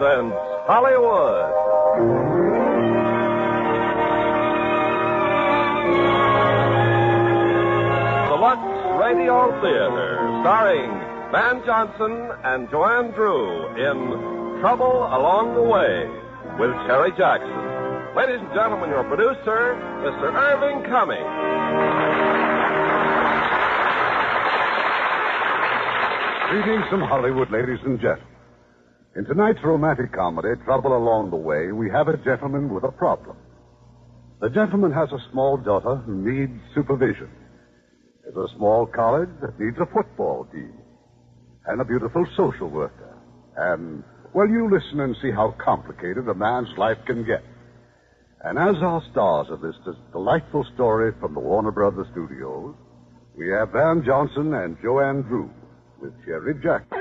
presents Hollywood. The Lux Radio Theatre, starring Van Johnson and Joanne Drew in Trouble Along the Way with Cherry Jackson. Ladies and gentlemen, your producer, Mr. Irving Cummings. Greetings from Hollywood, ladies and gentlemen. In tonight's romantic comedy, Trouble Along the Way, we have a gentleman with a problem. The gentleman has a small daughter who needs supervision. There's a small college that needs a football team. And a beautiful social worker. And, well, you listen and see how complicated a man's life can get. And as our stars of this delightful story from the Warner Brothers Studios, we have Van Johnson and Joanne Drew with Cherry Jackson.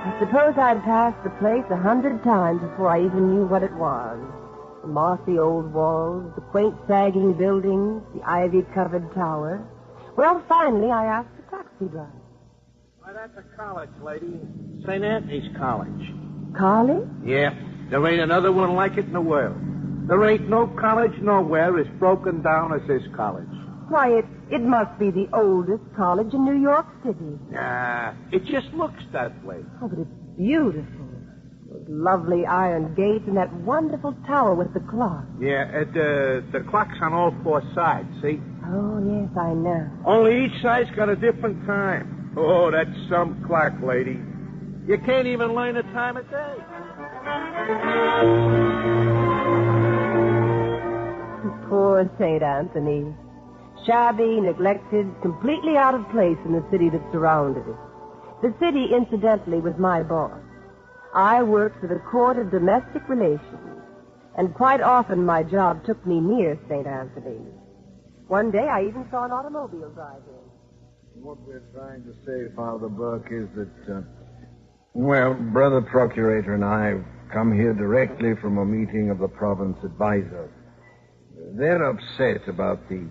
I suppose I'd passed the place 100 times before I even knew what it was. The mossy old walls, the quaint sagging buildings, the ivy-covered tower. Well, finally, I asked the taxi driver. Why, that's a college, lady. St. Anthony's College. College? Yeah. There ain't another one like it in the world. There ain't no college nowhere as broken down as this college. Why, it must be the oldest college in New York City. Nah, it just looks that way. Oh, but it's beautiful. Those lovely iron gates and that wonderful tower with the clock. Yeah, the clock's on all four sides, see? Oh, yes, I know. Only each side's got a different time. Oh, that's some clock, lady. You can't even learn the time of day. Poor St. Anthony. Shabby, neglected, completely out of place in the city that surrounded it. The city, incidentally, was my boss. I worked for the Court of Domestic Relations, and quite often my job took me near St. Anthony. One day I even saw an automobile drive in. What we're trying to say, Father Burke, is that, well, Brother Procurator and I have come here directly from a meeting of the province advisors. They're upset about the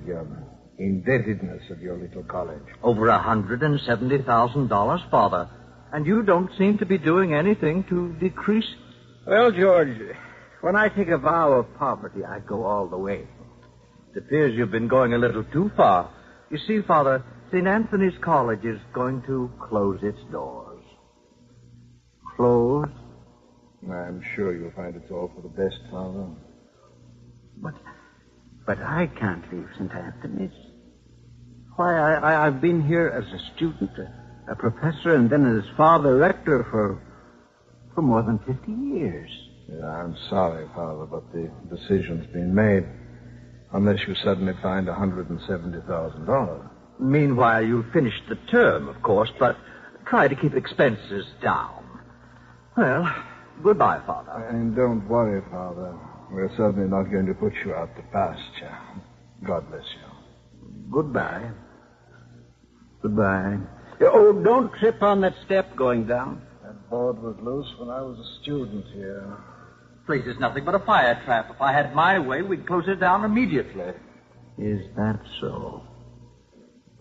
indebtedness of your little college. Over $170,000, Father. And you don't seem to be doing anything to decrease. Well, George, when I take a vow of poverty, I go all the way. It appears you've been going a little too far. You see, Father, St. Anthony's College is going to close its doors. Close? I'm sure you'll find it's all for the best, Father. But I can't leave St. Anthony's. Why, I've been here as a student, a professor, and then as Father Rector for more than 50 years. Yeah, I'm sorry, Father, but the decision's been made. Unless you suddenly find $170,000. Meanwhile, you'll finish the term, of course, but try to keep expenses down. Well, goodbye, Father. And don't worry, Father. We're certainly not going to put you out to pasture. God bless you. Goodbye. Goodbye. Oh, don't trip on that step going down. That board was loose when I was a student here. Place is nothing but a fire trap. If I had my way, we'd close it down immediately. Is that so?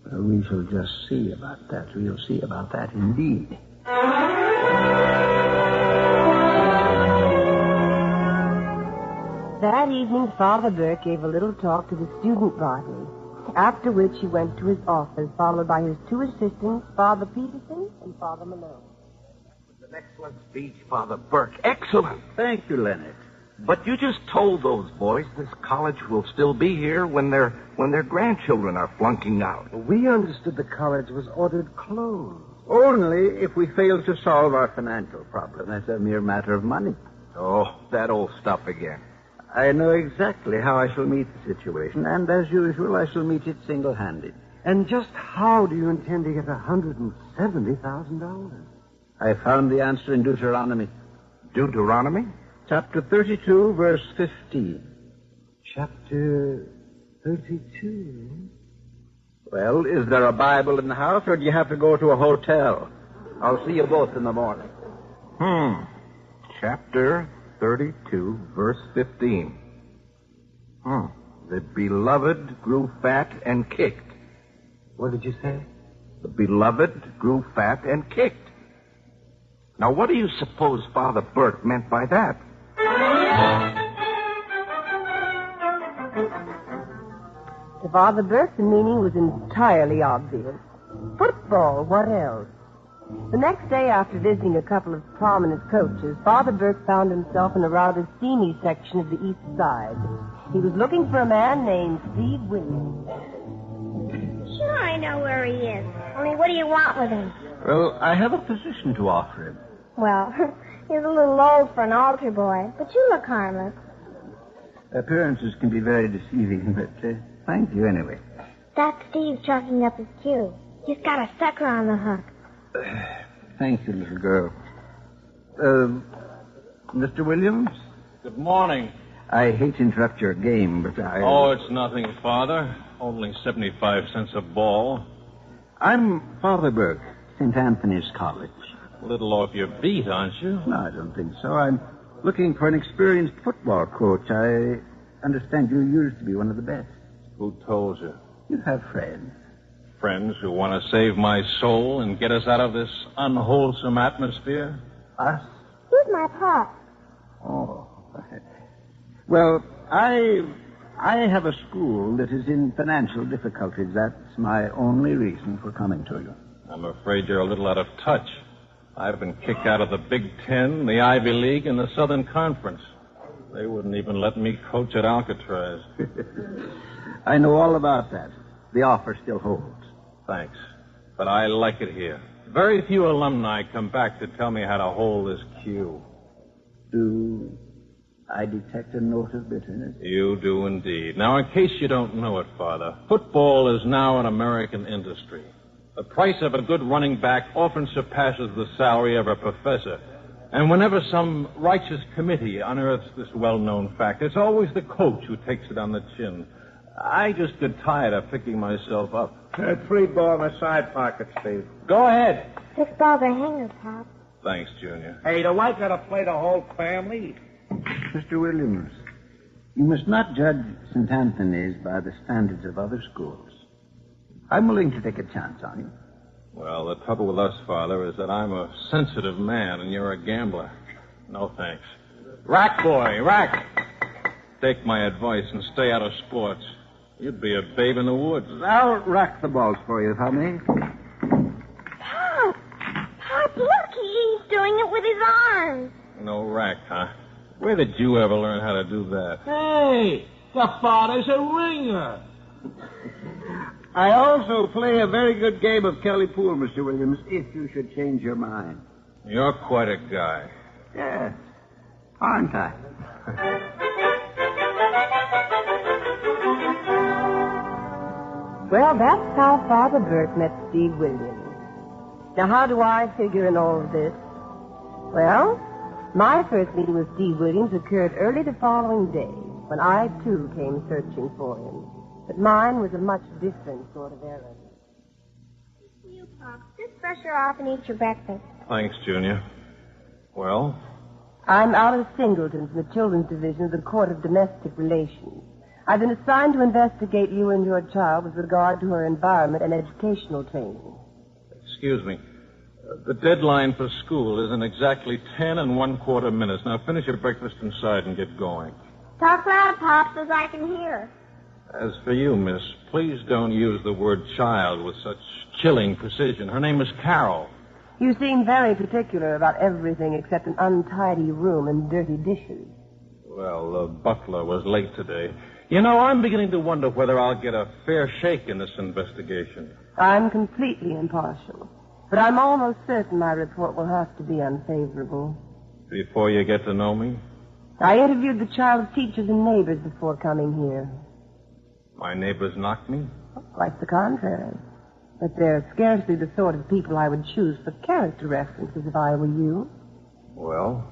Well, we shall just see about that. We'll see about that indeed. That evening, Father Burke gave a little talk to the student body, after which he went to his office, followed by his two assistants, Father Peterson and Father Malone. An excellent speech, Father Burke. Excellent. Thank you, Leonard. But you just told those boys this college will still be here when their grandchildren are flunking out. We understood the college was ordered closed. Only if we fail to solve our financial problem. That's a mere matter of money. Oh, that old stuff again. I know exactly how I shall meet the situation, and as usual, I shall meet it single-handed. And just how do you intend to get $170,000? I found the answer in Deuteronomy. Deuteronomy? Chapter 32, verse 15. Chapter 32? Well, is there a Bible in the house, or do you have to go to a hotel? I'll see you both in the morning. Chapter 32, verse 15. The beloved grew fat and kicked. What did you say? The beloved grew fat and kicked. Now, what do you suppose Father Burke meant by that? To Father Burke, the meaning was entirely obvious. Football, what else? The next day, after visiting a couple of prominent coaches, Father Burke found himself in a rather steamy section of the East Side. He was looking for a man named Steve Williams. Sure, I know where he is. Only what do you want with him? Well, I have a position to offer him. Well, he's a little old for an altar boy, but you look harmless. Appearances can be very deceiving, but thank you anyway. That's Steve chalking up his cue. He's got a sucker on the hook. Thank you, little girl. Mr. Williams? Good morning. I hate to interrupt your game, but I... Oh, it's nothing, Father. Only 75 cents a ball. I'm Father Burke, St. Anthony's College. A little off your beat, aren't you? No, I don't think so. I'm looking for an experienced football coach. I understand you used to be one of the best. Who told you? You have friends. Friends who want to save my soul and get us out of this unwholesome atmosphere? Us? Who's my pop? Oh. Well, I have a school that is in financial difficulties. That's my only reason for coming to you. I'm afraid you're a little out of touch. I've been kicked out of the Big Ten, the Ivy League, and the Southern Conference. They wouldn't even let me coach at Alcatraz. I know all about that. The offer still holds. Thanks. But I like it here. Very few alumni come back to tell me how to hold this cue. Do I detect a note of bitterness? You do indeed. Now, in case you don't know it, Father, football is now an American industry. The price of a good running back often surpasses the salary of a professor. And whenever some righteous committee unearths this well-known fact, it's always the coach who takes it on the chin. I just get tired of picking myself up. Free ball in the side pocket, Steve. Go ahead. 6 balls are hangers, Pop. Thanks, Junior. Hey, do I gotta play the whole family? Mr. Williams, you must not judge St. Anthony's by the standards of other schools. I'm willing to take a chance on you. Well, the trouble with us, Father, is that I'm a sensitive man and you're a gambler. No thanks. Rack, boy, rack. Take my advice and stay out of sports. You'd be a babe in the woods. I'll rack the balls for you, if I may. Pop! Pop, look, he's doing it with his arms. No rack, huh? Where did you ever learn how to do that? Hey, the father's a ringer. I also play a very good game of Kelly Pool, Mr. Williams, if you should change your mind. You're quite a guy. Yes, aren't I? Well, that's how Father Burke met Steve Williams. Now, how do I figure in all of this? Well, my first meeting with Steve Williams occurred early the following day, when I, too, came searching for him. But mine was a much different sort of errand. You, Pop. Just brush her off and eat your breakfast. Thanks, Junior. Well? I'm Alice Singleton from the Children's Division of the Court of Domestic Relations. I've been assigned to investigate you and your child with regard to her environment and educational training. Excuse me. The deadline for school is in exactly 10 1/4 minutes. Now finish your breakfast inside and get going. Talk loud, Pop, so I can hear. As for you, miss, please don't use the word child with such chilling precision. Her name is Carol. You seem very particular about everything except an untidy room and dirty dishes. Well, the butler was late today. You know, I'm beginning to wonder whether I'll get a fair shake in this investigation. I'm completely impartial, but I'm almost certain my report will have to be unfavorable. Before you get to know me? I interviewed the child's teachers and neighbors before coming here. My neighbors knocked me? Quite the contrary. But they're scarcely the sort of people I would choose for character references if I were you. Well?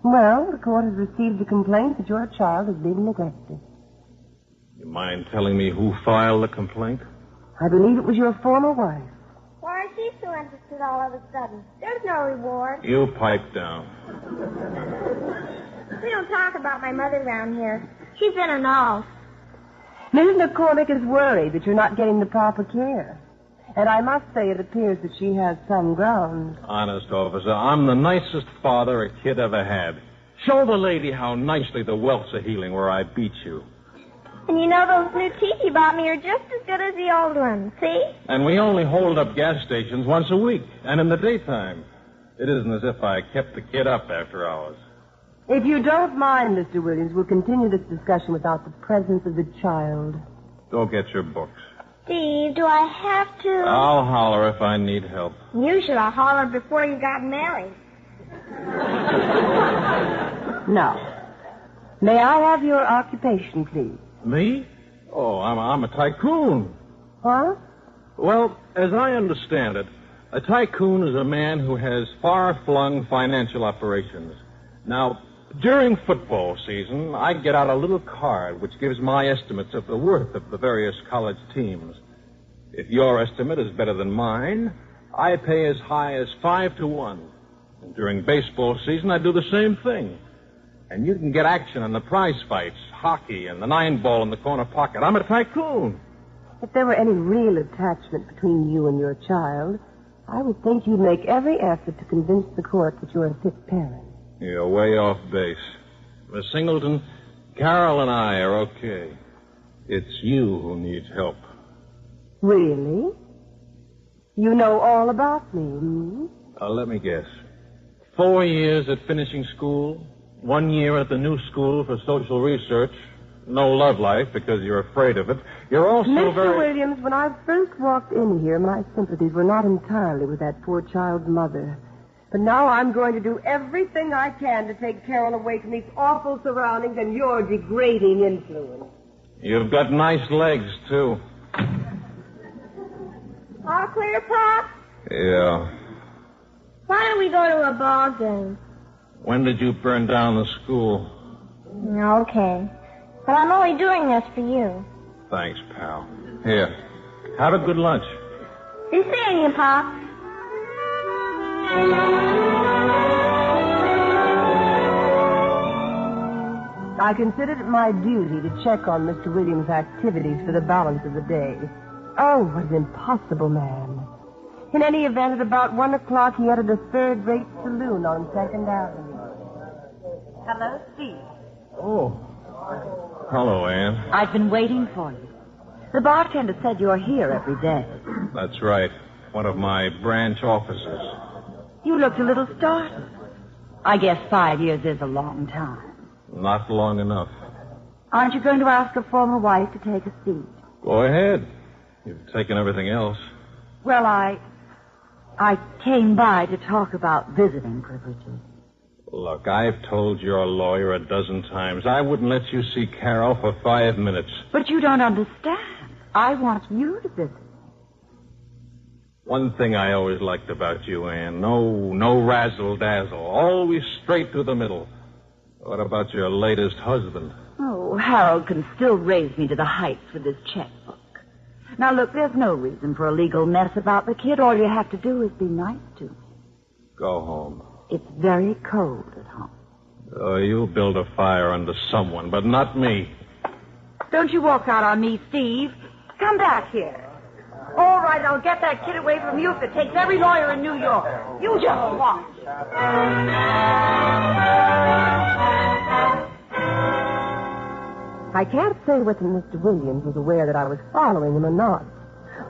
Well, the court has received a complaint that your child is being neglected. You mind telling me who filed the complaint? I believe it was your former wife. Why is she so interested all of a sudden? There's no reward. You pipe down. We don't talk about my mother around here. She's in an all. Mrs. McCormick is worried that you're not getting the proper care. And I must say it appears that she has some grounds. Honest, officer, I'm the nicest father a kid ever had. Show the lady how nicely the welts are healing where I beat you. And you know those new teeth you bought me are just as good as the old ones, see? And we only hold up gas stations once a week, and in the daytime. It isn't as if I kept the kid up after hours. If you don't mind, Mr. Williams, we'll continue this discussion without the presence of the child. Go get your books. Steve, do I have to? I'll holler if I need help. You should have hollered before you got married. Now, may I have your occupation, please? Me? Oh, I'm a tycoon. Huh? Well, as I understand it, a tycoon is a man who has far-flung financial operations. Now, during football season, I get out a little card which gives my estimates of the worth of the various college teams. If your estimate is better than mine, I pay as high as 5-1. And during baseball season, I do the same thing. And you can get action on the prize fights, hockey, and the 9-ball in the corner pocket. I'm a tycoon. If there were any real attachment between you and your child, I would think you'd make every effort to convince the court that you're a fit parent. You're way off base. Miss Singleton, Carol and I are okay. It's you who needs help. Really? You know all about me, hmm? Let me guess. 4 years at finishing school, 1 year at the new school for social research, no love life because you're afraid of it. You're also Mr. Williams, when I first walked in here, my sympathies were not entirely with that poor child's mother. But now I'm going to do everything I can to take Carol away from these awful surroundings and your degrading influence. You've got nice legs, too. All clear, Pop? Yeah. Why don't we go to a ball game? When did you burn down the school? Okay. But I'm only doing this for you. Thanks, pal. Here. Have a good lunch. Be seeing you, Pop. I considered it my duty to check on Mr. Williams' activities for the balance of the day. Oh, what an impossible man. In any event, at about 1 o'clock, he entered a third-rate saloon on 2nd Avenue. Hello, Steve. Oh. Hello, Ann. I've been waiting for you. The bartender said you're here every day. That's right. One of my branch officers. You looked a little startled. I guess 5 years is a long time. Not long enough. Aren't you going to ask a former wife to take a seat? Go ahead. You've taken everything else. Well, I came by to talk about visiting privileges. Look, I've told your lawyer 12 times I wouldn't let you see Carol for 5 minutes. But you don't understand. I want you to visit. One thing I always liked about you, Ann. No razzle-dazzle. Always straight to the middle. What about your latest husband? Oh, Harold can still raise me to the heights with his checkbook. Now, look, there's no reason for a legal mess about the kid. All you have to do is be nice to me. Go home. It's very cold at home. Oh, you'll build a fire under someone, but not me. Don't you walk out on me, Steve. Come back here. All right, I'll get that kid away from you if it takes every lawyer in New York. You just watch. I can't say whether Mr. Williams was aware that I was following him or not.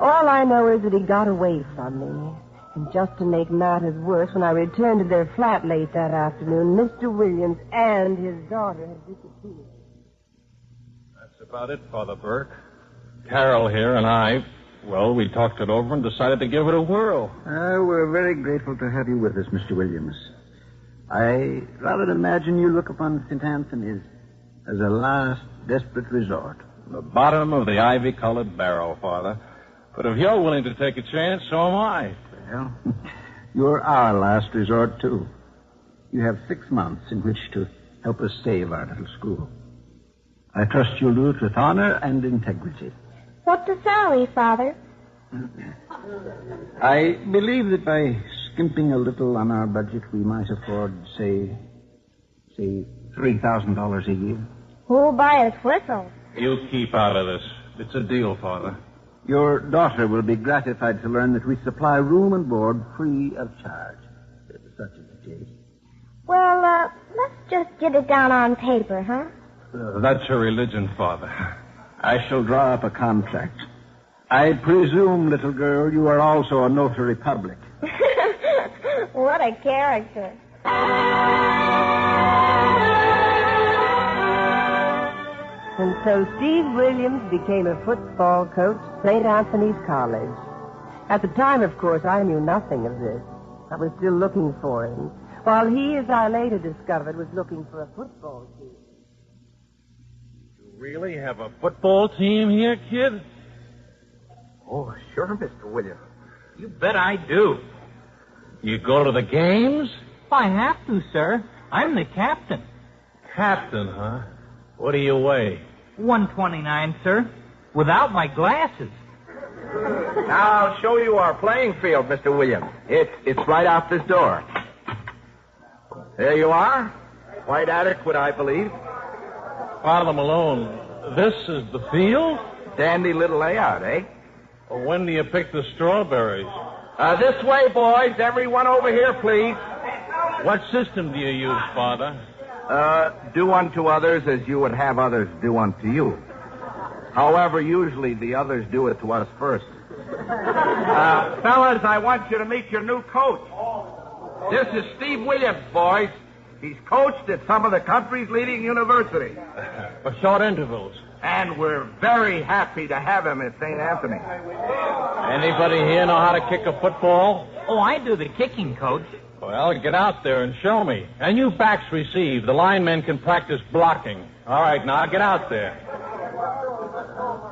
All I know is that he got away from me. And just to make matters worse, when I returned to their flat late that afternoon, Mr. Williams and his daughter had disappeared. That's about it, Father Burke. Carol here and I, well, we talked it over and decided to give it a whirl. We're very grateful to have you with us, Mr. Williams. I rather imagine you look upon St. Anthony's as a last desperate resort. The bottom of the ivy-colored barrel, Father. But if you're willing to take a chance, so am I. Well, you're our last resort, too. You have 6 months in which to help us save our little school. I trust you'll do it with honor and integrity. What's the salary, Father? I believe that by skimping a little on our budget, we might afford, say $3,000 a year. Who'll buy us whistles? You keep out of this. It's a deal, Father. Your daughter will be gratified to learn that we supply room and board free of charge. Such is the case. Well, let's just get it down on paper, huh? That's her religion, Father. I shall draw up a contract. I presume, little girl, you are also a notary public. What a character. And so Steve Williams became a football coach at St. Anthony's College. At the time, of course, I knew nothing of this. I was still looking for him, while he, as I later discovered, was looking for a football team. You really have a football team here, kid? Oh, sure, Mr. Williams. You bet I do. You go to the games? I have to, sir. I'm the captain. Captain, huh? What do you weigh? 129, sir. Without my glasses. Now, I'll show you our playing field, Mr. Williams. It's right out this door. There you are. Quite adequate, I believe. Father Malone, this is the field? Dandy little layout, eh? Well, when do you pick the strawberries? This way, boys. Everyone over here, please. What system do you use, Father? Do unto others as you would have others do unto you. However, usually the others do it to us first. Fellas, I want you to meet your new coach. This is Steve Williams, boys. He's coached at some of the country's leading universities. For short intervals. And we're very happy to have him at St. Anthony. Anybody here know how to kick a football? Oh, I do the kicking, Coach. Well, get out there and show me. And you backs receive. The linemen can practice blocking. All right, now get out there.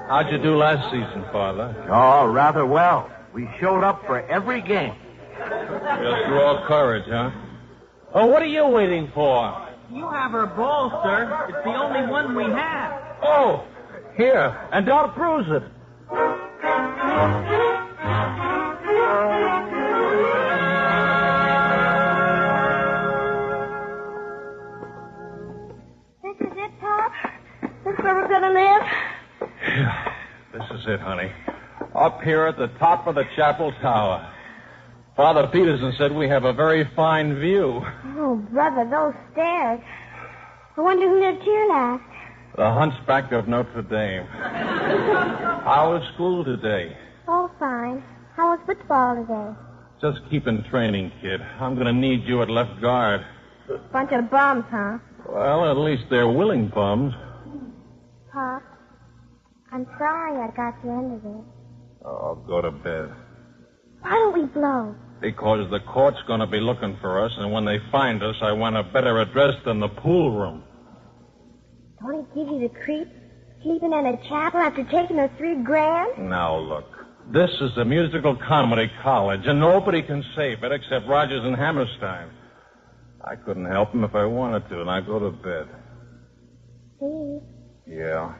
How'd you do last season, Father? Oh, rather well. We showed up for every game. Just raw courage, huh? Oh, what are you waiting for? You have our ball, sir. It's the only one we have. Oh, here. And don't bruise it. This is it, Pop? This is where we're going to live? Yeah, this is it, honey. Up here at the top of the chapel tower. Father Peterson said we have a very fine view. Oh, brother, those stairs. I wonder who lived here last. The Hunchback of Notre Dame. How was school today? Oh, fine. How was football today? Just keep in training, kid. I'm going to need you at left guard. Bunch of bums, huh? Well, at least they're willing bums. Pop, I'm sorry I got you into this. Oh, go to bed. Why don't we blow? Because the court's going to be looking for us, and when they find us, I want a better address than the pool room. Don't it give you the creep? Sleeping in a chapel after taking those $3,000? Now, look. This is a musical comedy college, and nobody can save it except Rogers and Hammerstein. I couldn't help him if I wanted to, and I go to bed. Steve? Yeah?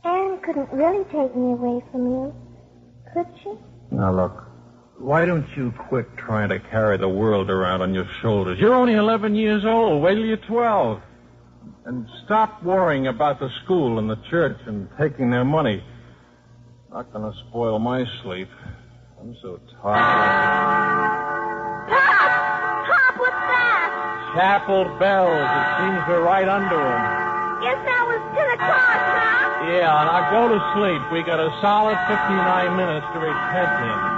Anne couldn't really take me away from you, could she? Now, look. Why don't you quit trying to carry the world around on your shoulders? You're only 11 years old. Wait till you're 12. And stop worrying about the school and the church and taking their money. Not going to spoil my sleep. I'm so tired. Pop, what's that? Chapel bells. It seems we're right under them. Guess that was 10 o'clock, Pop. Yeah, now go to sleep. We got a solid 59 minutes to repent in.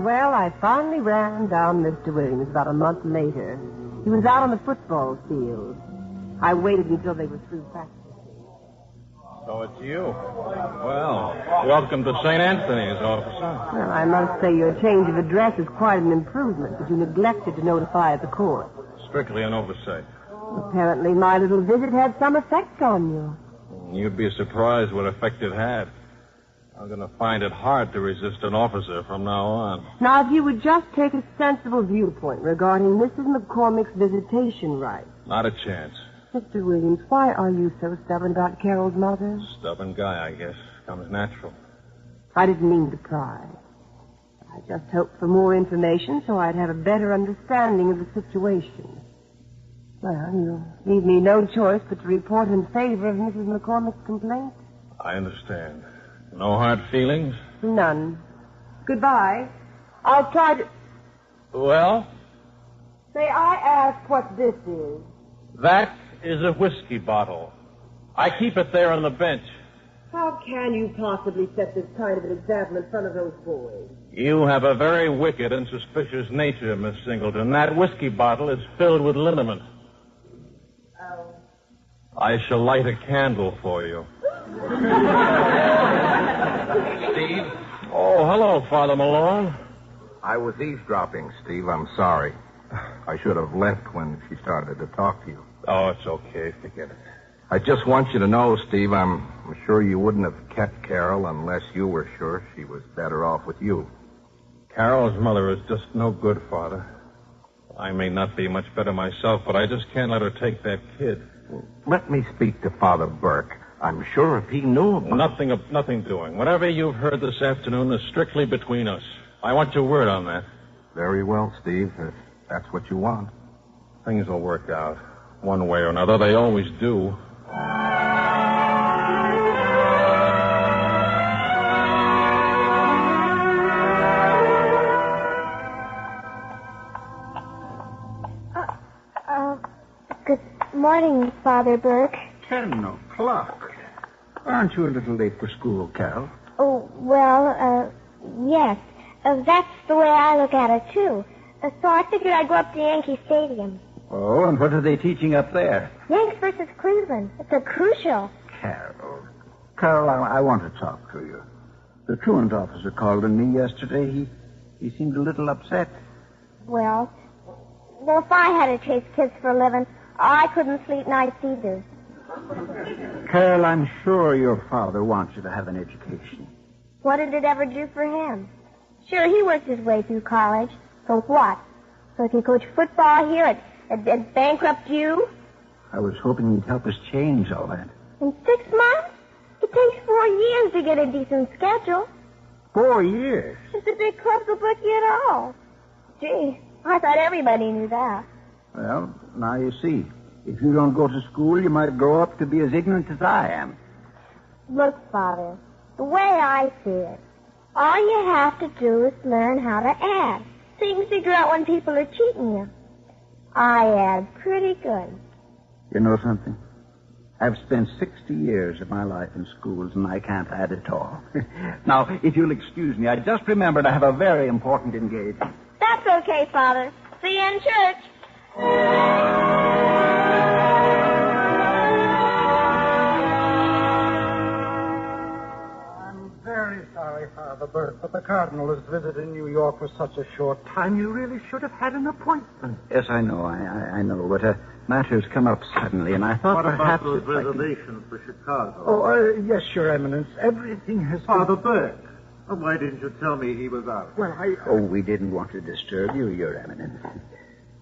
Well, I finally ran down Mr. Williams about a month later. He was out on the football field. I waited until they were through practicing. So it's you. Well, welcome to St. Anthony's, officer. Well, I must say your change of address is quite an improvement, but you neglected to notify the court. Strictly an oversight. Apparently my little visit had some effect on you. You'd be surprised what effect it had. I'm going to find it hard to resist an officer from now on. Now, if you would just take a sensible viewpoint regarding Mrs. McCormick's visitation rights. Not a chance. Mr. Williams, why are you so stubborn about Carol's mother? Stubborn guy, I guess. Comes natural. I didn't mean to pry. I just hoped for more information so I'd have a better understanding of the situation. Well, you leave me no choice but to report in favor of Mrs. McCormick's complaint. I understand. No hard feelings? None. Goodbye. I'll try to... Well? May I ask what this is? That is a whiskey bottle. I keep it there on the bench. How can you possibly set this kind of an example in front of those boys? You have a very wicked and suspicious nature, Miss Singleton. That whiskey bottle is filled with liniment. Oh. I shall light a candle for you. Steve? Oh, hello, Father Malone. I was eavesdropping, Steve. I'm sorry. I should have left when she started to talk to you. Oh, it's okay. Forget it. I just want you to know, Steve, I'm sure you wouldn't have kept Carol unless you were sure she was better off with you. Carol's mother is just no good, Father. I may not be much better myself, but I just can't let her take that kid. Let me speak to Father Burke. I'm sure if he knew about... Nothing doing. Whatever you've heard this afternoon is strictly between us. I want your word on that. Very well, Steve, if that's what you want. Things will work out. One way or another, they always do. Good morning, Father Burke. 10 o'clock. Aren't you a little late for school, Carol? Oh, well, yes. That's the way I look at it, too. So I figured I'd go up to Yankee Stadium. Oh, and what are they teaching up there? Yanks versus Cleveland. It's a crucial. Carol, I want to talk to you. The truant officer called on me yesterday. He seemed a little upset. Well, if I had to chase kids for a living, I couldn't sleep nights either. Carol, I'm sure your father wants you to have an education. What did it ever do for him? Sure, he worked his way through college. So what? So he can coach football here and bankrupt you? I was hoping he'd help us change all that. In 6 months? It takes 4 years to get a decent schedule. 4 years? If the big clubs will book you at all. Gee, I thought everybody knew that. Well, now you see. If you don't go to school, you might grow up to be as ignorant as I am. Look, Father, the way I see it, all you have to do is learn how to add, so you can figure out when people are cheating you. I add pretty good. You know something? I've spent 60 years of my life in schools, and I can't add at all. Now, if you'll excuse me, I just remembered I have a very important engagement. That's okay, Father. See you in church. I'm very sorry, Father Burke, but the Cardinal is visiting New York for such a short time. You really should have had an appointment. Yes, I know. I know. But matters come up suddenly, and I thought what perhaps... What about those reservations for Chicago? Oh, yes, Your Eminence. Everything has Father Burke. Oh, why didn't you tell me he was out? Well, Oh, we didn't want to disturb you, Your Eminence.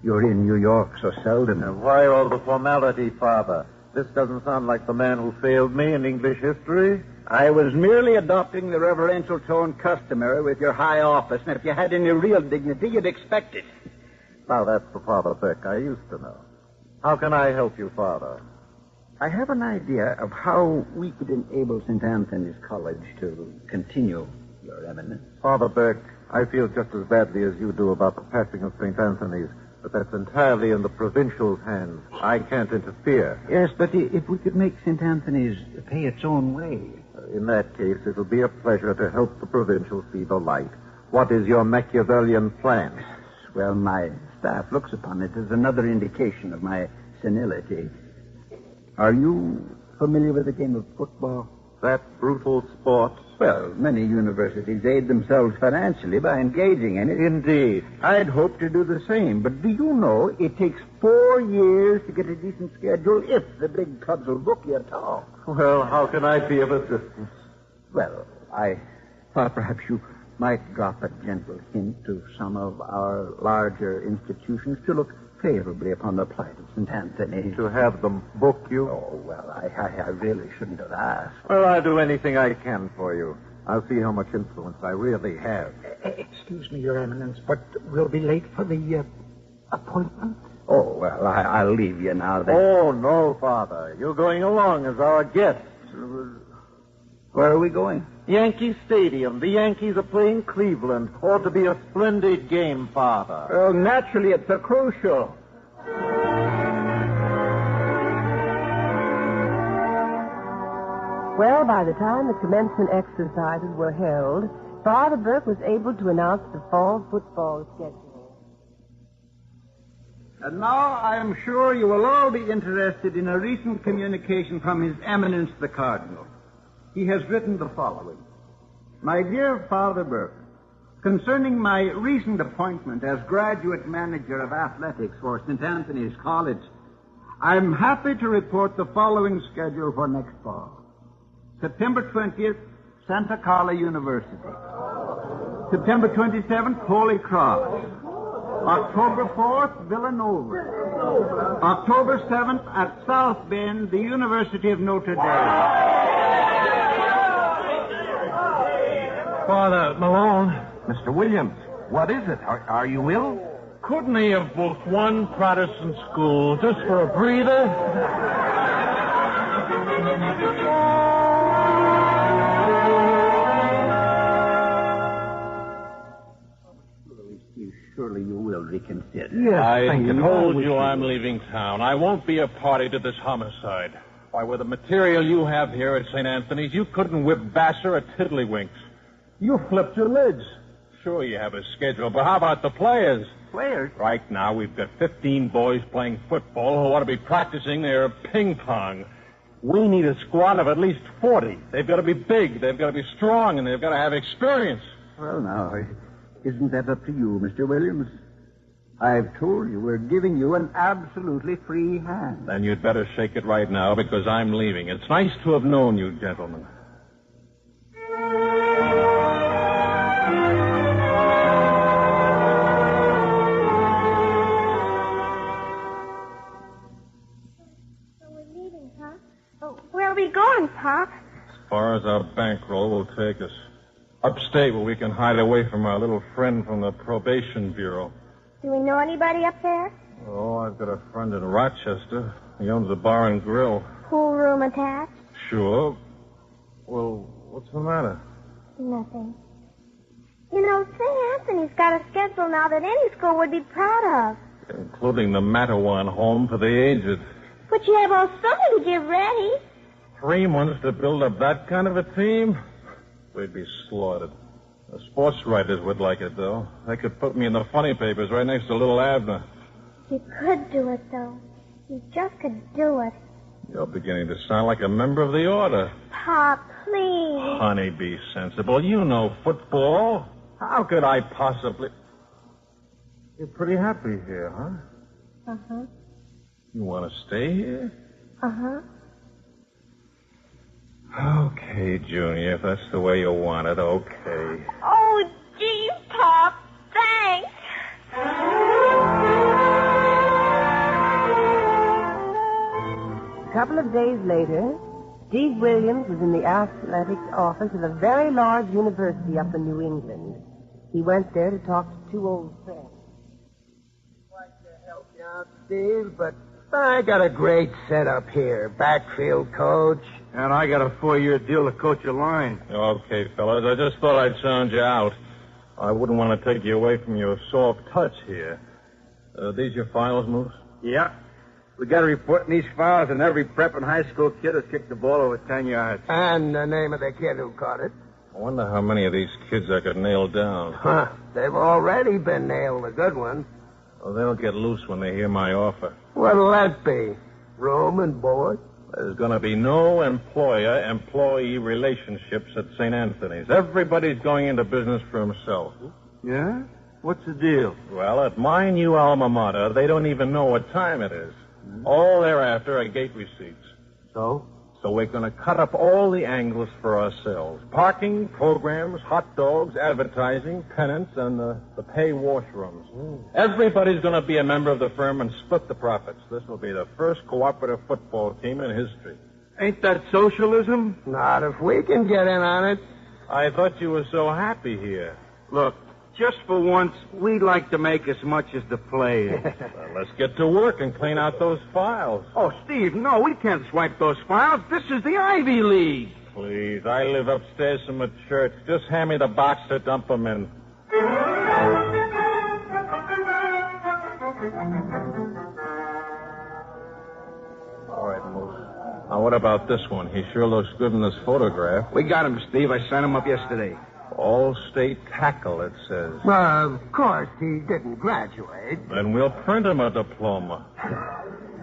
You're in New York so seldom. Now, why all the formality, Father? This doesn't sound like the man who failed me in English history. I was merely adopting the reverential tone customary with your high office, and if you had any real dignity, you'd expect it. Now, that's the Father Burke I used to know. How can I help you, Father? I have an idea of how we could enable St. Anthony's College to continue, Your Eminence. Father Burke, I feel just as badly as you do about the passing of St. Anthony's, but that's entirely in the provincial's hands. I can't interfere. Yes, but if we could make St. Anthony's pay its own way. In that case, it'll be a pleasure to help the provincial see the light. What is your Machiavellian plan? Well, my staff looks upon it as another indication of my senility. Are you familiar with the game of football? That brutal sport? Well, many universities aid themselves financially by engaging in it. Indeed. I'd hope to do the same. But do you know it takes 4 years to get a decent schedule if the big clubs will book you at all? Well, how can I be of assistance? Well, I thought perhaps you might drop a gentle hint to some of our larger institutions to look favorably upon the plight of St. Anthony. To have them book you? Oh, well, I really shouldn't have asked. Well, I'll do anything I can for you. I'll see how much influence I really have. Excuse me, Your Eminence, but we'll be late for the appointment. Oh, well, I'll leave you now then. Oh, no, Father. You're going along as our guest. Where are we going? Yankee Stadium. The Yankees are playing Cleveland. Ought to be a splendid game, Father. Well, naturally, it's a crucial. Well, by the time the commencement exercises were held, Father Burke was able to announce the fall football schedule. And now I am sure you will all be interested in a recent communication from His Eminence the Cardinal. He has written the following. My dear Father Burke, concerning my recent appointment as graduate manager of athletics for St. Anthony's College, I'm happy to report the following schedule for next fall. September 20th, Santa Carla University. September 27th, Holy Cross. October 4th, Villanova. October 7th, at South Bend, the University of Notre Dame. Father Malone. Mr. Williams, what is it? Are you ill? Couldn't he have booked one Protestant school just for a breather? Surely you will reconsider. Yes, I told you I'm leaving town. I won't be a party to this homicide. Why, with the material you have here at St. Anthony's, you couldn't whip Vassar or Tiddlywinks. You flipped your lids. Sure, you have a schedule, but how about the players? Players? Right now, we've got 15 boys playing football who ought to be practicing their ping pong. We need a squad of at least 40. They've got to be big, they've got to be strong, and they've got to have experience. Well, now, isn't that up to you, Mr. Williams? I've told you we're giving you an absolutely free hand. Then you'd better shake it right now, because I'm leaving. It's nice to have known you, gentlemen. Where are we going, Pop? As far as our bankroll will take us. Upstate, where we can hide away from our little friend from the probation bureau. Do we know anybody up there? Oh, I've got a friend in Rochester. He owns a bar and grill. Pool room attached? Sure. Well, what's the matter? Nothing. You know, St. Anthony's got a schedule now that any school would be proud of. Including the Mattawan Home for the Aged. But you have all summer to get ready. 3 months to build up that kind of a team? We'd be slaughtered. The sports writers would like it, though. They could put me in the funny papers right next to little Abner. You could do it, though. You just could do it. You're beginning to sound like a member of the order. Pop, please. Honey, be sensible. You know football. How could I possibly... You're pretty happy here, huh? Uh-huh. You want to stay here? Uh-huh. Okay, Junior, if that's the way you want it, okay. Oh, geez, Pop. Thanks. A couple of days later, Steve Williams was in the athletics office of a very large university up in New England. He went there to talk to 2 old friends. I'd like to help you out, Steve, but I got a great setup here. Backfield coach. And I got a 4-year deal to coach a line. Okay, fellas, I just thought I'd sound you out. I wouldn't want to take you away from your soft touch here. These your files, Moose? Yeah. We got a report in these files, and every prep and high school kid has kicked the ball over 10 yards. And the name of the kid who caught it. I wonder how many of these kids I could nail down. Huh. They've already been nailed, the good ones. Well, they'll get loose when they hear my offer. What'll that be? Room and board? There's going to be no employer-employee relationships at St. Anthony's. Everybody's going into business for himself. Yeah? What's the deal? Well, at my new alma mater, they don't even know what time it is. All they're after are gate receipts. So? So we're going to cut up all the angles for ourselves. Parking, programs, hot dogs, advertising, penance, and the pay washrooms. Everybody's going to be a member of the firm and split the profits. This will be the first cooperative football team in history. Ain't that socialism? Not if we can get in on it. I thought you were so happy here. Look, Just for once, we'd like to make as much as the players. Well, let's get to work and clean out those files. Oh, Steve, no, we can't swipe those files. This is the Ivy League. Please, I live upstairs from a church. Just hand me the box to dump them in. All right, Moose. Now, what about this one? He sure looks good in this photograph. We got him, Steve. I sent him up yesterday. All-state tackle, it says. Well, of course, he didn't graduate. Then we'll print him a diploma.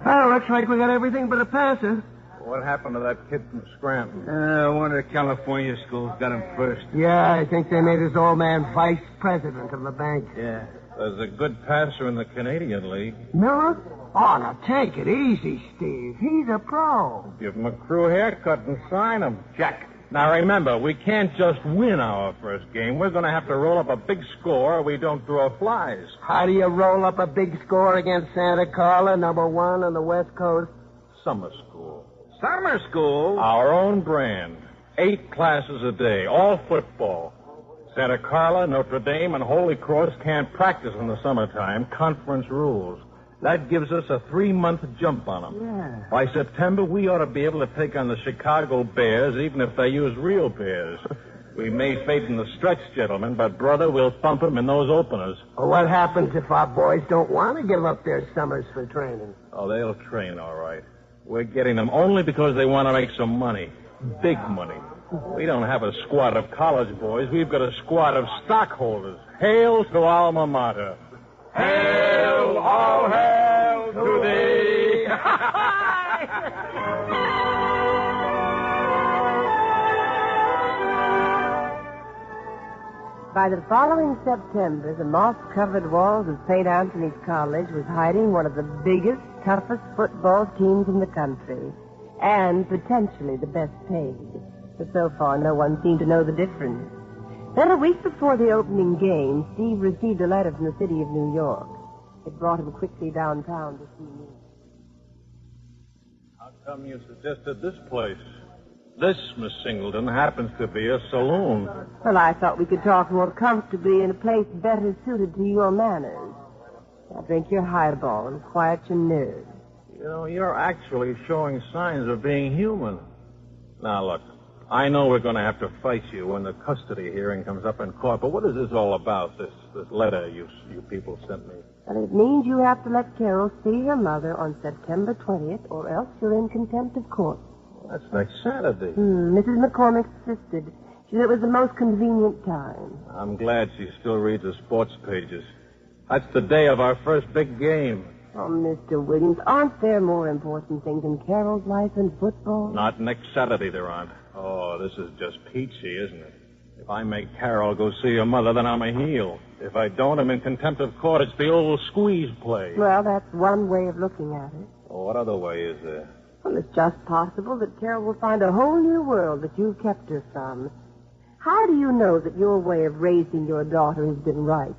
Well, looks like we got everything but a passer. What happened to that kid from Scranton? One of the California schools got him first. Yeah, I think they made his old man vice president of the bank. Yeah. There's a good passer in the Canadian League. Miller? Oh, now take it easy, Steve. He's a pro. Give him a crew haircut and sign him. Check. Now, remember, we can't just win our first game. We're going to have to roll up a big score or we don't draw flies. How do you roll up a big score against Santa Carla, number 1 on the West Coast? Summer school. Summer school? Our own brand. 8 classes a day, all football. Santa Carla, Notre Dame, and Holy Cross can't practice in the summertime. Conference rules. That gives us a 3-month jump on them. Yeah. By September, we ought to be able to take on the Chicago Bears, even if they use real bears. We may fade in the stretch, gentlemen, but, brother, we'll thump them in those openers. Well, what happens if our boys don't want to give up their summers for training? Oh, they'll train all right. We're getting them only because they want to make some money. Big money. We don't have a squad of college boys. We've got a squad of stockholders. Hail to Alma Mater. Hail, all hail to thee. By the following September, the moss-covered walls of St. Anthony's College was hiding one of the biggest, toughest football teams in the country, and potentially the best paid. But so far, no one seemed to know the difference. Then a week before the opening game, Steve received a letter from the city of New York. It brought him quickly downtown to see me. How come you suggested this place? This, Miss Singleton, happens to be a saloon. Well, I thought we could talk more comfortably in a place better suited to your manners. Now drink your highball and quiet your nerves. You know, you're actually showing signs of being human. Now, look, I know we're going to have to fight you when the custody hearing comes up in court, but what is this all about, this letter you people sent me? Well, it means you have to let Carol see her mother on September 20th, or else you're in contempt of court. That's next Saturday. Mrs. McCormick insisted. She said it was the most convenient time. I'm glad she still reads the sports pages. That's the day of our first big game. Oh, Mr. Williams, aren't there more important things in Carol's life than football? Not next Saturday, there aren't. Oh, this is just peachy, isn't it? If I make Carol go see her mother, then I'm a heel. If I don't, I'm in contempt of court. It's the old squeeze play. Well, that's one way of looking at it. Oh, what other way is there? Well, it's just possible that Carol will find a whole new world that you've kept her from. How do you know that your way of raising your daughter has been right?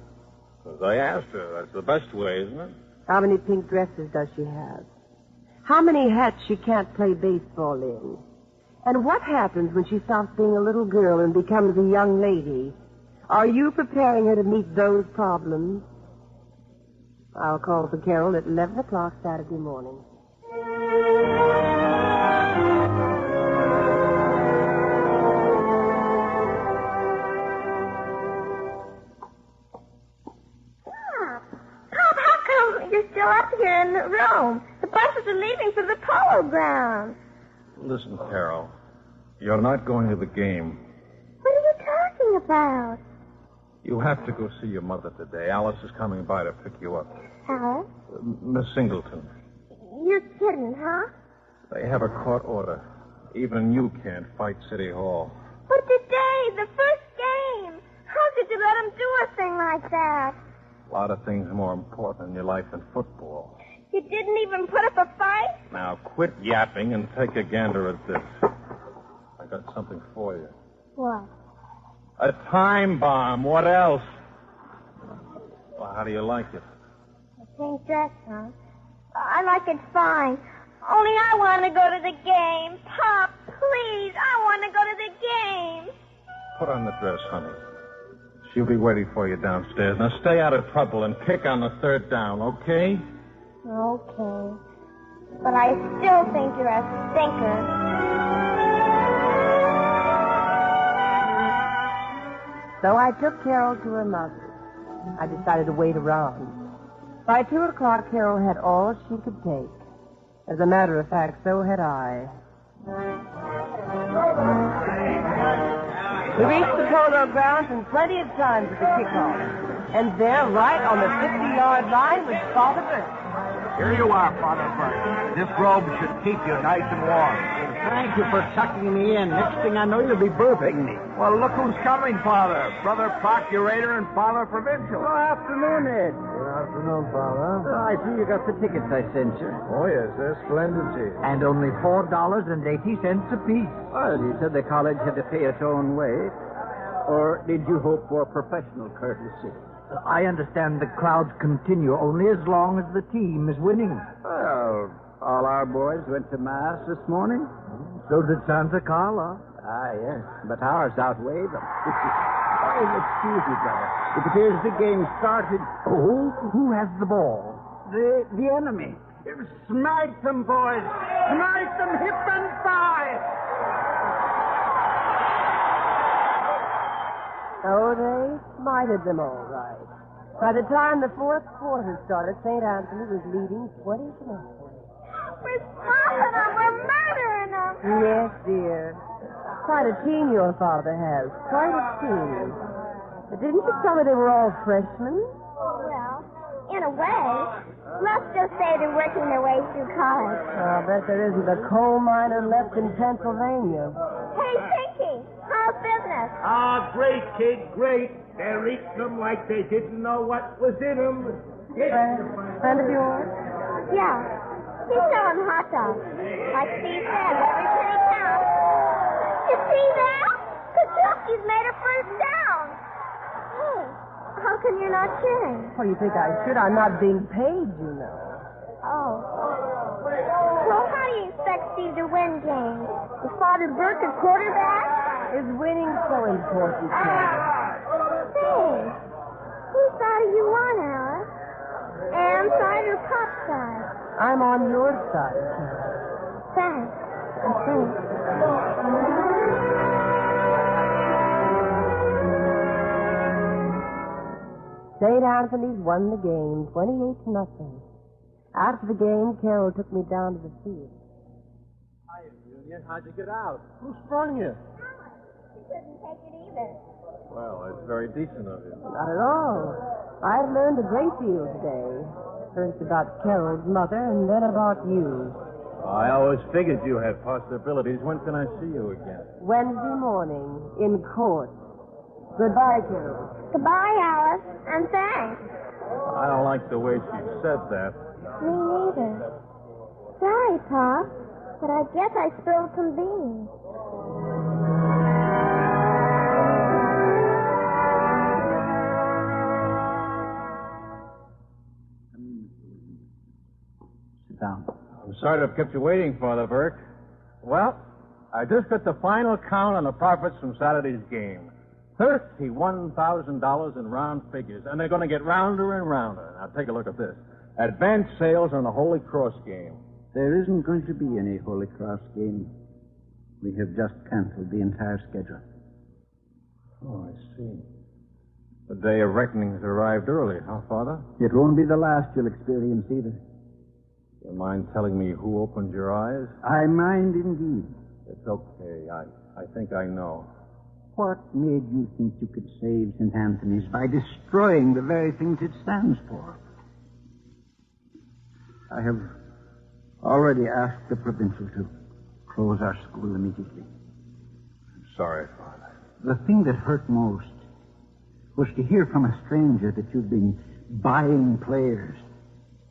Because I asked her. That's the best way, isn't it? How many pink dresses does she have? How many hats she can't play baseball in? And what happens when she stops being a little girl and becomes a young lady? Are you preparing her to meet those problems? I'll call for Carol at 11 o'clock Saturday morning. Pop, how come you're still up here in the room? The buses are leaving for the polo grounds. Listen, Carol. You're not going to the game. What are you talking about? You have to go see your mother today. Alice is coming by to pick you up. Alice? Miss Singleton. You're kidding, huh? They have a court order. Even you can't fight City Hall. But today, the first game. How could you let him do a thing like that? A lot of things more important in your life than football. You didn't even put up a fight? Now, quit yapping and take a gander at this. I got something for you. What? A time bomb. What else? Well, how do you like it? A pink dress, huh? I like it fine. Only I want to go to the game. Pop, please, I want to go to the game. Put on the dress, honey. She'll be waiting for you downstairs. Now stay out of trouble and kick on the third down, okay? Okay. But I still think you're a stinker. So I took Carol to her mother. I decided to wait around. By 2 o'clock, Carol had all she could take. As a matter of fact, so had I. We reached the polo grounds in plenty of time for the kickoff. And there, right on the 50-yard line, was Father Burke. Here you are, Father Burke. This robe should keep you nice and warm. Thank you for tucking me in. Next thing I know, you'll be burping me. Well, look who's coming, Father. Brother Procurator and Father Provincial. Good afternoon, Ed. Good afternoon, Father. I see you got the tickets I sent you. Oh, yes, they're splendid seats. And only $4.80 apiece. Well, you said the college had to pay its own way. Or did you hope for professional courtesy? I understand the crowds continue only as long as the team is winning. Well, all our boys went to Mass this morning. So did Santa Carla. Ah, yes. But ours outweigh them. Excuse me, brother. It appears the game started. Oh, who has the ball? The enemy. Smite them, boys. Smite them hip and thigh. Oh, they smited them all right. By the time the fourth quarter started, St. Anthony was leading 20 to nothing. We're stopping them. We're murdering them. Yes, dear. Quite a team your father has. Quite a team. But didn't you tell me they were all freshmen? Well, in a way. Let's just say they're working their way through college. I'll bet there isn't a coal miner left in Pennsylvania. Hey, Pinky, how's business? Ah, great, kid, great. They're eating them like they didn't know what was in them. And of yours? Yeah. He's selling hot dogs. Like Steve said, every penny counts. You see that? Kachowski's made a first down. Hey, how come you're not cheering? Well, you think I should? I'm not being paid, you know. Oh. Well, how do you expect Steve to win games? Is Father Burke a quarterback? Is winning so important to you? Say, whose side are you on, Alice? Anne's side or Pop's side? I'm on your side, sir. Thanks. St. Anthony's won the game 28 to nothing. After the game, Carol took me down to the field. Hi, Junior. How'd you get out? Who sprung you? She couldn't take it either. Well, it's very decent of you. Not at all. I've learned a great deal today. First about Carol's mother, and then about you. I always figured you had possibilities. When can I see you again? Wednesday morning, in court. Goodbye, Carol. Goodbye, Alice, and thanks. I don't like the way she said that. Me neither. Sorry, Pop, but I guess I spilled some beans. Sit down. I'm sorry to have kept you waiting, Father Burke. Well, I just got the final count on the profits from Saturday's game. $31,000 in round figures, and they're going to get rounder and rounder. Now, take a look at this. Advanced sales on the Holy Cross game. There isn't going to be any Holy Cross game. We have just canceled the entire schedule. Oh, I see. The day of reckoning's arrived early, huh, Father? It won't be the last you'll experience either. You mind telling me who opened your eyes? I mind indeed. It's okay. I think I know. What made you think you could save St. Anthony's by destroying the very things it stands for? I have already asked the provincial to close our school immediately. I'm sorry, Father. The thing that hurt most was to hear from a stranger that you'd been buying players,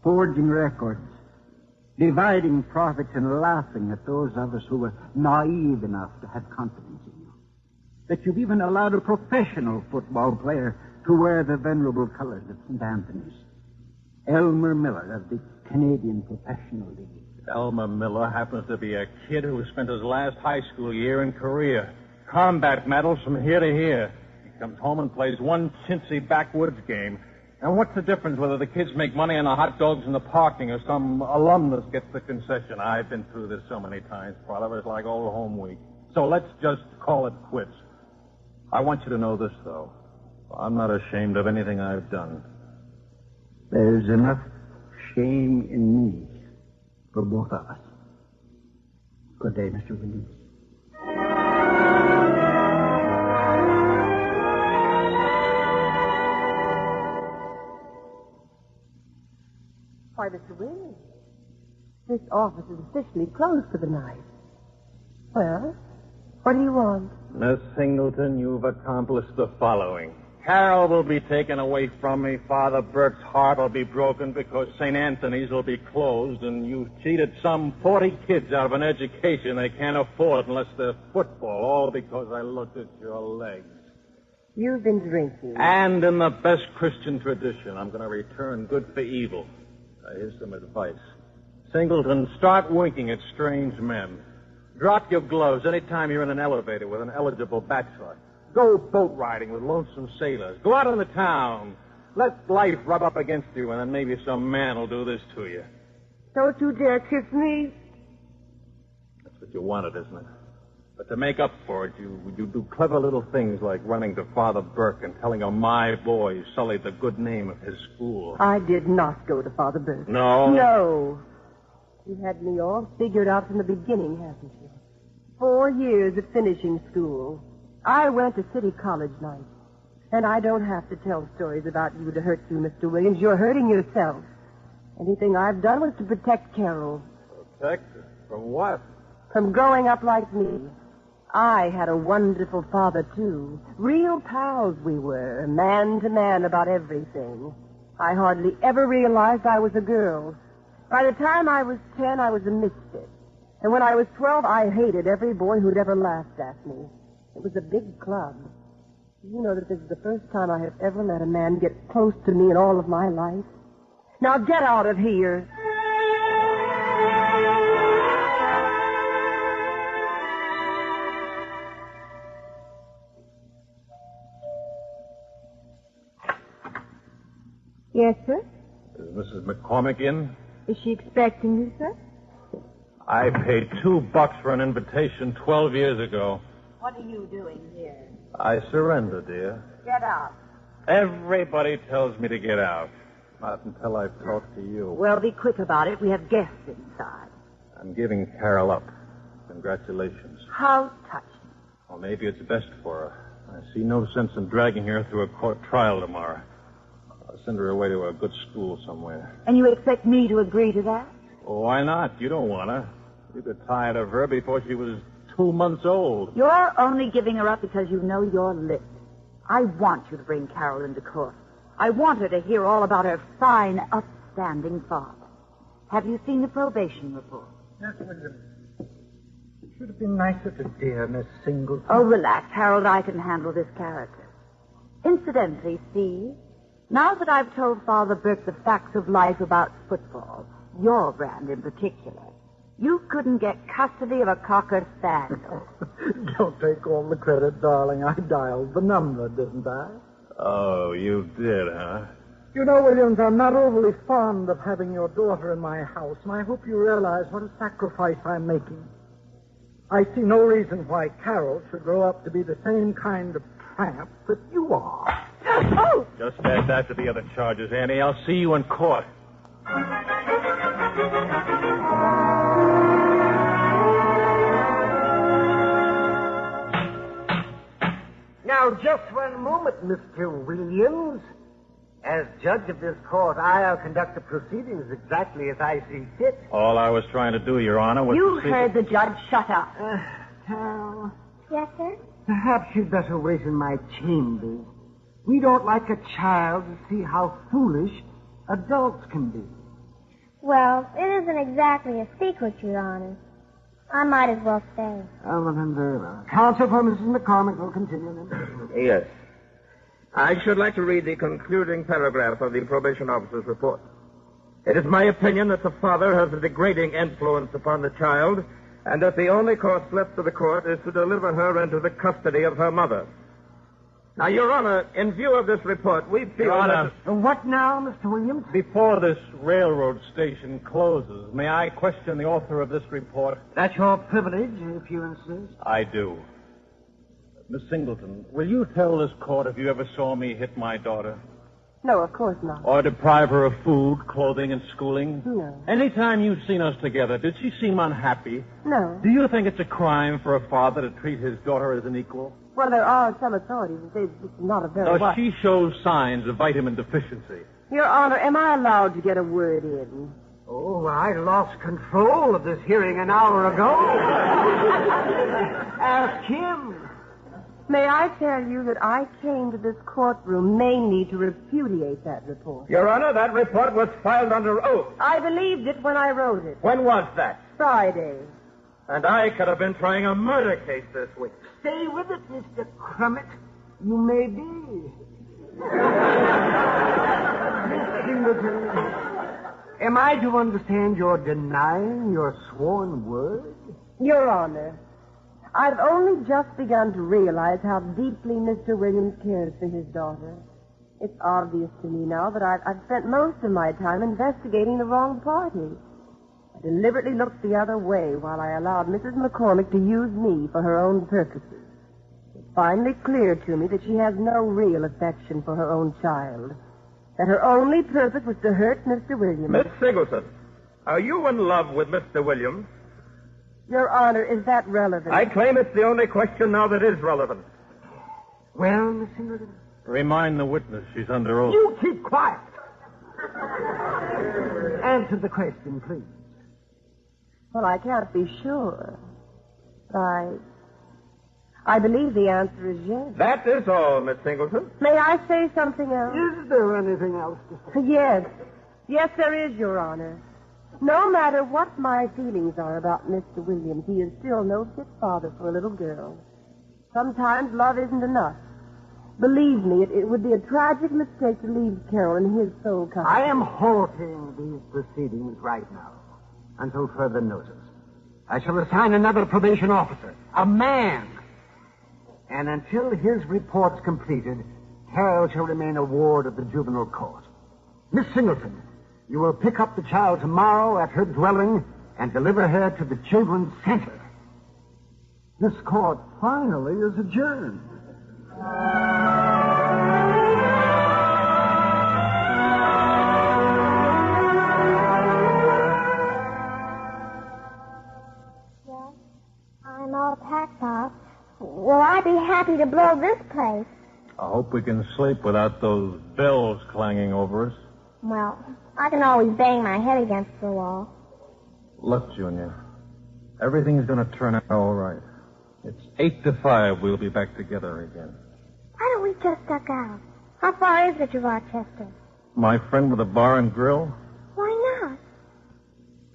forging records, dividing profits, and laughing at those of us who were naive enough to have confidence in you. That you've even allowed a professional football player to wear the venerable colors of St. Anthony's. Elmer Miller of the Canadian Professional League. Elmer Miller happens to be a kid who spent his last high school year in Korea. Combat medals from here to here. comes home and plays one chintzy backwoods game. And what's the difference whether the kids make money on the hot dogs in the parking or some alumnus gets the concession? I've been through this so many times, Father. It's like old home week. So let's just call it quits. I want you to know this, though. I'm not ashamed of anything I've done. There's enough shame in me for both of us. Good day, Mr. Williams. Why, Mr. Williams, this office is officially closed for the night. Well, what do you want? Miss Singleton, you've accomplished the following. Carol will be taken away from me. Father Burke's heart will be broken because St. Anthony's will be closed, and you've cheated some 40 kids out of an education they can't afford unless they're football, all because I looked at your legs. You've been drinking. And in the best Christian tradition, I'm going to return good for evil. Here's some advice. Singleton, start winking at strange men. Drop your gloves anytime you're in an elevator with an eligible bachelor. Go boat riding with lonesome sailors. Go out in the town. Let life rub up against you, and then maybe some man will do this to you. Don't you dare kiss me. That's what you wanted, isn't it? But to make up for it, you do clever little things like running to Father Burke and telling him my boy sullied the good name of his school. I did not go to Father Burke. No? No. You had me all figured out from the beginning, haven't you? 4 years of finishing school. I went to City College nights. And I don't have to tell stories about you to hurt you, Mr. Williams. You're hurting yourself. Anything I've done was to protect Carol. Protect her? From what? From growing up like me. I had a wonderful father, too. Real pals we were, man to man about everything. I hardly ever realized I was a girl. By the time I was 10, I was a misfit. And when I was 12, I hated every boy who'd ever laughed at me. It was a big club. You know that this is the first time I have ever let a man get close to me in all of my life. Now get out of here. Yes, sir? Is Mrs. McCormick in? Is she expecting you, sir? I paid $2 for an invitation 12 years ago. What are you doing here? I surrender, dear. Get out. Everybody tells me to get out. Not until I've talked to you. Well, be quick about it. We have guests inside. I'm giving Carol up. Congratulations. How touching. Well, maybe it's best for her. I see no sense in dragging her through a court trial tomorrow. I'll send her away to a good school somewhere. And you expect me to agree to that? Oh, why not? You don't want her. You got tired of her before she was 2 months old. You're only giving her up because you know you're licked. I want you to bring Carol into court. I want her to hear all about her fine, upstanding father. Have you seen the probation report? Yes, William. It should have been nicer to dear Miss Singleton. Oh, relax, Harold. I can handle this character. Incidentally, Steve, now that I've told Father Burke the facts of life about football, your brand in particular, you couldn't get custody of a cocker spaniel. Don't take all the credit, darling. I dialed the number, didn't I? Oh, you did, huh? You know, Williams, I'm not overly fond of having your daughter in my house, and I hope you realize what a sacrifice I'm making. I see no reason why Carol should grow up to be the same kind of tramp that you are. Oh! Just add that to the other charges, Annie. I'll see you in court. Now, just one moment, Mr. Williams. As judge of this court, I'll conduct the proceedings exactly as I see fit. All I was trying to do, Your Honor, was You to see... heard the judge. Shut up. Carol, Yes, sir? perhaps you'd better wait in my chambers. We don't like a child to see how foolish adults can be. Well, it isn't exactly a secret, Your Honor. I might as well stay. Oh, well, then very well. Counsel for Mrs. McCormick will continue then. Yes. I should like to read the concluding paragraph of the probation officer's report. It is my opinion that the father has a degrading influence upon the child, and that the only course left to the court is to deliver her into the custody of her mother. Now, Your Honor, in view of this report, we feel Your Honor. that... What now, Mr. Williams? Before this railroad station closes, may I question the author of this report? That's your privilege, if you insist. I do. Miss Singleton, will you tell this court if you ever saw me hit my daughter? No, of course not. Or deprive her of food, clothing, and schooling? No. Anytime you've seen us together, did she seem unhappy? No. Do you think it's a crime for a father to treat his daughter as an equal? Well, there are some authorities that say it's not a very... No, she shows signs of vitamin deficiency. Your Honor, am I allowed to get a word in? Oh, I lost control of this hearing an hour ago. Ask him. May I tell you that I came to this courtroom mainly to repudiate that report? Your Honor, that report was filed under oath. I believed it when I wrote it. When was that? Friday. And I could have been trying a murder case this week. Stay with it, Mr. Crummett. You may be. Miss Singleton, am I to understand you're denying your sworn word? Your Honor, I've only just begun to realize how deeply Mr. Williams cares for his daughter. It's obvious to me now that I've spent most of my time investigating the wrong party. I deliberately looked the other way while I allowed Mrs. McCormick to use me for her own purposes. It's finally clear to me that she has no real affection for her own child. That her only purpose was to hurt Mr. Williams. Miss Singleton, are you in love with Mr. Williams? Your Honor, is that relevant? I claim it's the only question now that is relevant. Well, Miss Singleton? Remind the witness she's under oath. You keep quiet. Answer the question, please. Well, I can't be sure. I believe the answer is yes. That is all, Miss Singleton. May I say something else? Is there anything else to say? Yes. Yes, there is, Your Honor. No matter what my feelings are about Mr. Williams, he is still no fit father for a little girl. Sometimes love isn't enough. Believe me, it would be a tragic mistake to leave Carol in his sole custody. I am halting these proceedings right now until further notice. I shall assign another probation officer, a man. And until his report's completed, Carol shall remain a ward of the juvenile court. Miss Singleton, you will pick up the child tomorrow at her dwelling and deliver her to the Children's Center. This court finally is adjourned. Well, I'm all packed up. Well, I'd be happy to blow this place. I hope we can sleep without those bells clanging over us. Well, I can always bang my head against the wall. Look, Junior, everything's going to turn out all right. It's 8 to 5. We'll be back together again. Why don't we just duck out? How far is it to Rochester? My friend with a bar and grill? Why not?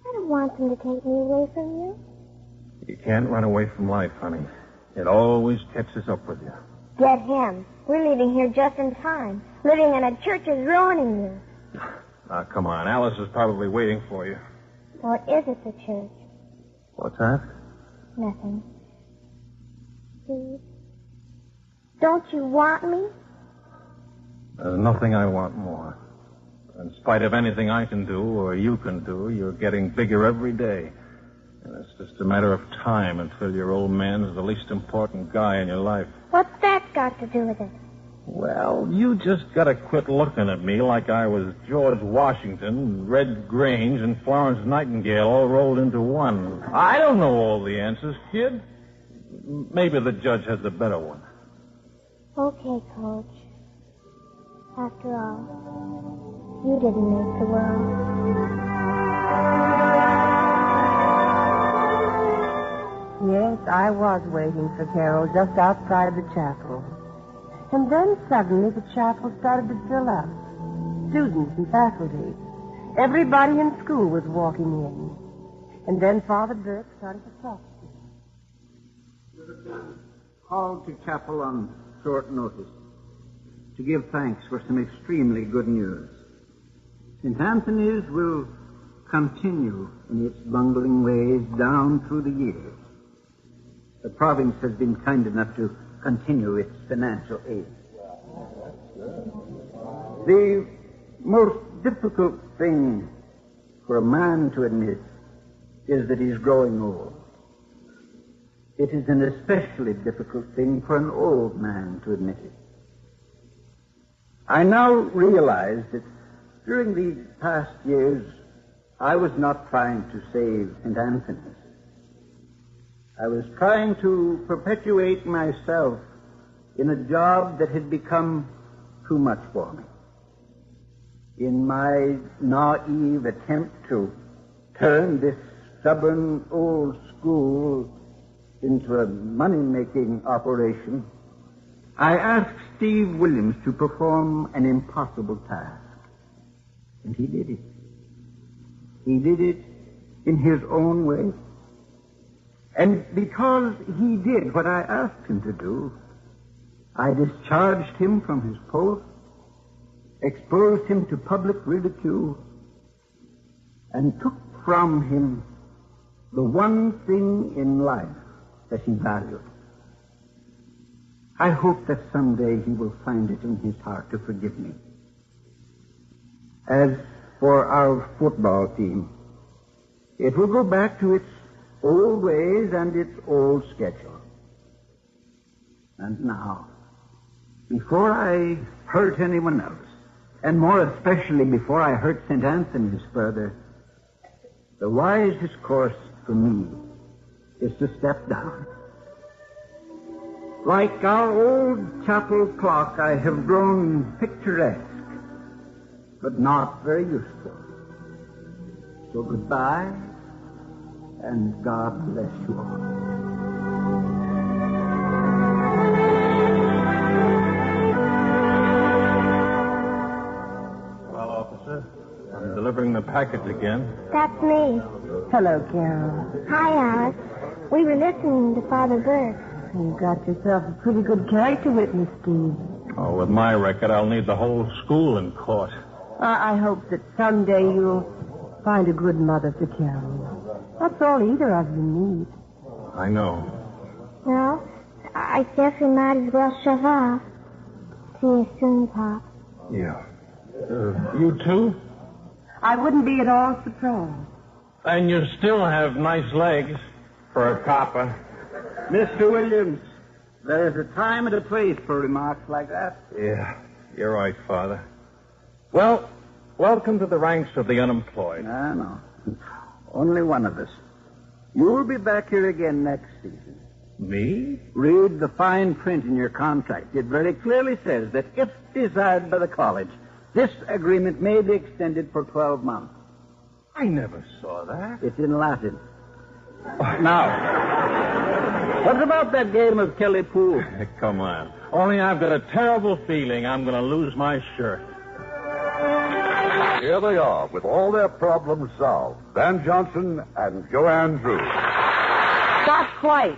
I don't want them to take me away from you. You can't run away from life, honey. It always catches up with you. Get him. We're leaving here just in time. Living in a church is ruining you. Now, come on. Alice is probably waiting for you. Or is it the church? What's that? Nothing. Please. Don't you want me? There's nothing I want more. In spite of anything I can do or you can do, you're getting bigger every day. And it's just a matter of time until your old man's the least important guy in your life. What's that got to do with it? Well, you just gotta quit looking at me like I was George Washington, Red Grange, and Florence Nightingale all rolled into one. I don't know all the answers, kid. Maybe the judge has a better one. Okay, Coach. After all, you didn't make the world. Yes, I was waiting for Carol just outside the chapel. And then suddenly the chapel started to fill up. Students and faculty. Everybody in school was walking in. And then Father Burke started to talk to me. Called to chapel on short notice to give thanks for some extremely good news. St. Anthony's will continue in its bungling ways down through the years. The province has been kind enough to continue its financial aid. The most difficult thing for a man to admit is that he's growing old. It is an especially difficult thing for an old man to admit it. I now realize that during these past years, I was not trying to save St. Anthony's. I was trying to perpetuate myself in a job that had become too much for me. In my naive attempt to turn this stubborn old school into a money-making operation, I asked Steve Williams to perform an impossible task. And he did it. He did it in his own way. And because he did what I asked him to do, I discharged him from his post, exposed him to public ridicule, and took from him the one thing in life that he valued. I hope that someday he will find it in his heart to forgive me. As for our football team, it will go back to its old ways and its old schedule. And now, before I hurt anyone else, and more especially before I hurt St. Anthony's further, the wisest course for me is to step down. Like our old chapel clock, I have grown picturesque, but not very useful. So goodbye, and God bless you all. Well, officer, I'm delivering the package again. That's me. Hello, Carol. Hi, Alice. We were listening to Father Burke. You got yourself a pretty good character witness, Steve. Oh, with my record, I'll need the whole school in court. I hope that someday you'll find a good mother for Carol. That's all either of you need. I know. Well, I guess we might as well shove off. See you soon, Pop. Yeah. You too? I wouldn't be at all surprised. And you still have nice legs for a copper. Mr. Williams, there is a time and a place for remarks like that. Yeah, you're right, Father. Well, welcome to the ranks of the unemployed. No. Only one of us. You'll be back here again next season. Me? Read the fine print in your contract. It very clearly says that if desired by the college, this agreement may be extended for 12 months. I never saw that. It's in Latin. Now, what about that game of Kelly Pool? Come on. Only I've got a terrible feeling I'm going to lose my shirt. Here they are, with all their problems solved. Van Johnson and Joanne Drew. Not quite.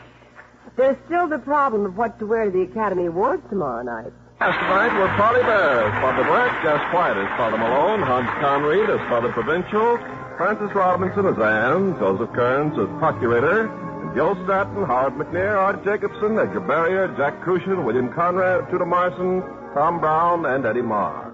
There's still the problem of what to wear to the Academy Awards tomorrow night. Last night were Party Bears. Father Burke, Gus White as Father Malone, Hans Conried as Father Provincial, Francis Robinson as Anne, Joseph Kearns as Procurator, and Joe Stratton, Howard McNair, Art Jacobson, Edgar Barrier, Jack Crucian, William Conrad, Tudor Marson, Tom Brown, and Eddie Marr.